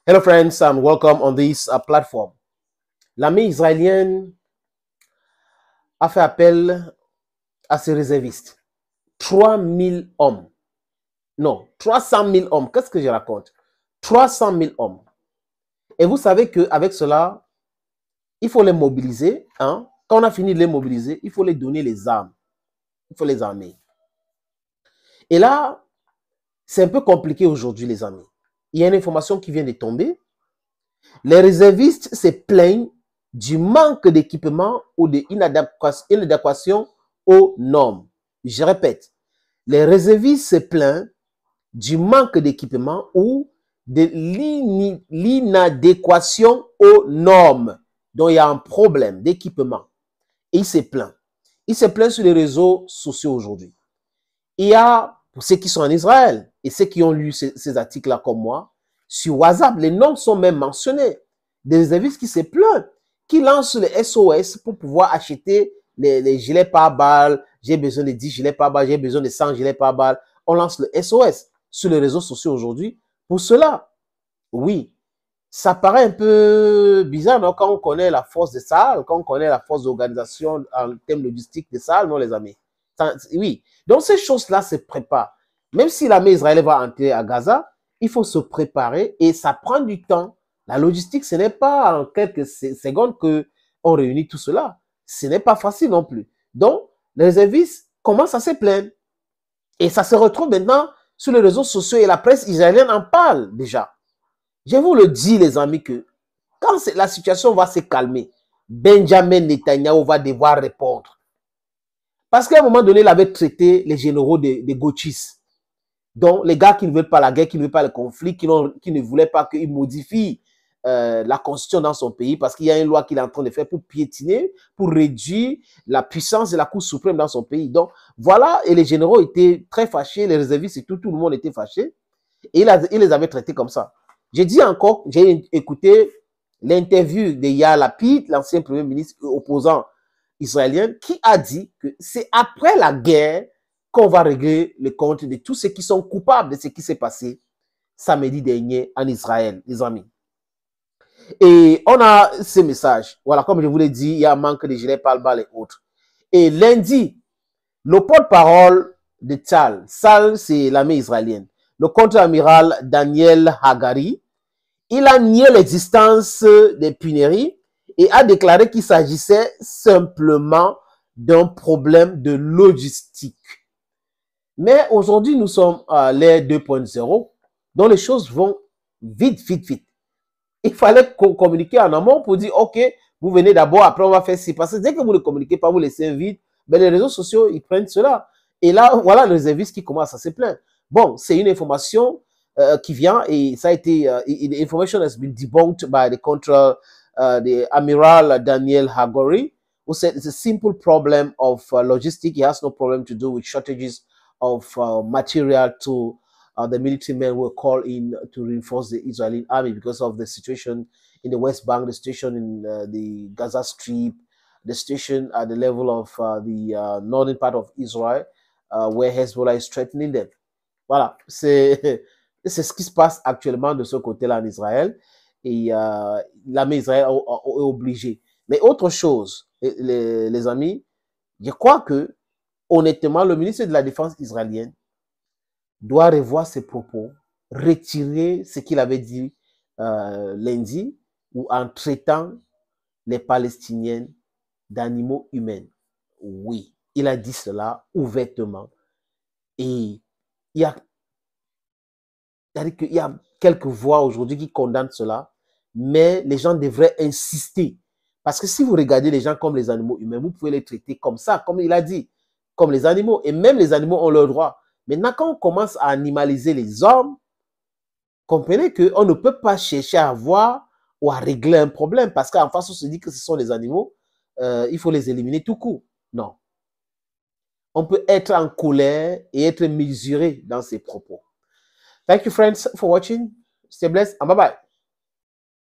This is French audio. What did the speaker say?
Hello friends and welcome on this platform. L'armée israélienne a fait appel à ses réservistes. 3000 hommes. Non, 300 000 hommes. Qu'est-ce que je raconte? 300 000 hommes. Et vous savez qu'avec cela, il faut les mobiliser. Hein? Quand on a fini de les mobiliser, il faut les donner les armes. Il faut les armer. Et là, c'est un peu compliqué aujourd'hui, les amis. Il y a une information qui vient de tomber. Les réservistes se plaignent du manque d'équipement ou de inadéquation aux normes. Je répète, les réservistes se plaignent du manque d'équipement ou de l'inadéquation aux normes. Donc, il y a un problème d'équipement. Et il se plaint. Il se plaint sur les réseaux sociaux aujourd'hui. Il y a, pour ceux qui sont en Israël et ceux qui ont lu ces articles-là comme moi, sur WhatsApp, les noms sont même mentionnés. Des réservistes qui se plaignent, qui lancent les SOS pour pouvoir acheter les gilets pare-balles. J'ai besoin de 10 gilets pare-balles, j'ai besoin de 100 gilets pare-balles. On lance le SOS sur les réseaux sociaux aujourd'hui. Pour cela, oui, ça paraît un peu bizarre, non? Quand on connaît la force de Sahel, quand on connaît la force d'organisation en termes logistiques de Sahel, non, les amis? Oui. Donc, ces choses-là se préparent. Même si l'armée israélienne va entrer à Gaza, il faut se préparer et ça prend du temps. La logistique, ce n'est pas en quelques secondes qu'on réunit tout cela. Ce n'est pas facile non plus. Donc, les réservistes commencent à se plaindre. Et ça se retrouve maintenant sur les réseaux sociaux et la presse israélienne en parle déjà. Je vous le dis, les amis, que quand la situation va se calmer, Benjamin Netanyahu va devoir répondre. Parce qu'à un moment donné, il avait traité les généraux de gauchistes. Donc, les gars qui ne veulent pas la guerre, qui ne veulent pas le conflit, qui ne voulaient pas qu'il modifie la constitution dans son pays, parce qu'il y a une loi qu'il est en train de faire pour piétiner, pour réduire la puissance de la Cour suprême dans son pays. Donc, voilà, et les généraux étaient très fâchés, les réservistes et tout le monde était fâché, et il les avait traités comme ça. J'ai dit encore, j'ai écouté l'interview de Yair Lapid, l'ancien premier ministre opposant israélien, qui a dit que c'est après la guerre qu'on va régler le compte de tous ceux qui sont coupables de ce qui s'est passé samedi dernier en Israël, les amis. Et on a ces messages. Voilà, comme je vous l'ai dit, il y a un manque de gilets pare-balles et autres. Et lundi, le porte-parole de Tzal, c'est l'armée israélienne, le contre-amiral Daniel Hagari, il a nié l'existence des punairies et a déclaré qu'il s'agissait simplement d'un problème de logistique. Mais aujourd'hui, nous sommes à l'ère 2.0, donc les choses vont vite. Il fallait communiquer en amont pour dire, OK, vous venez d'abord, après on va faire ci. Parce que dès que vous ne communiquez pas, vous laissez un vide, ben les réseaux sociaux, ils prennent cela. Et là, voilà les réservistes qui commencent à se plaindre. Bon, c'est une information qui vient et ça a été, the information has been debunked by the Amiral Daniel Hagari, who said it's a simple problem of logistics. It has no problem to do with shortages of material to the military men were called in to reinforce the Israeli army because of the situation in the West Bank, the situation in the Gaza Strip, the situation at the level of the northern part of Israel, where Hezbollah is threatening them. Voilà, c'est ce qui se passe actuellement de ce côté-là en Israël. Et l'armée israélienne est obligée. Mais autre chose, les amis, je crois que, honnêtement, le ministre de la Défense israélienne doit revoir ses propos, retirer ce qu'il avait dit lundi, ou en traitant les Palestiniens d'animaux humains. Oui, il a dit cela ouvertement. Et il y a quelques voix aujourd'hui qui condamnent cela, mais les gens devraient insister. Parce que si vous regardez les gens comme les animaux humains, vous pouvez les traiter comme ça, comme il a dit, comme les animaux. Et même les animaux ont leurs droits. Maintenant, quand on commence à animaliser les hommes, comprenez qu'on ne peut pas chercher à voir ou à régler un problème. Parce qu'en face, on se dit que ce sont les animaux, il faut les éliminer tout court. Non. On peut être en colère et être mesuré dans ses propos. Thank you, friends, for watching. Stay blessed and bye-bye.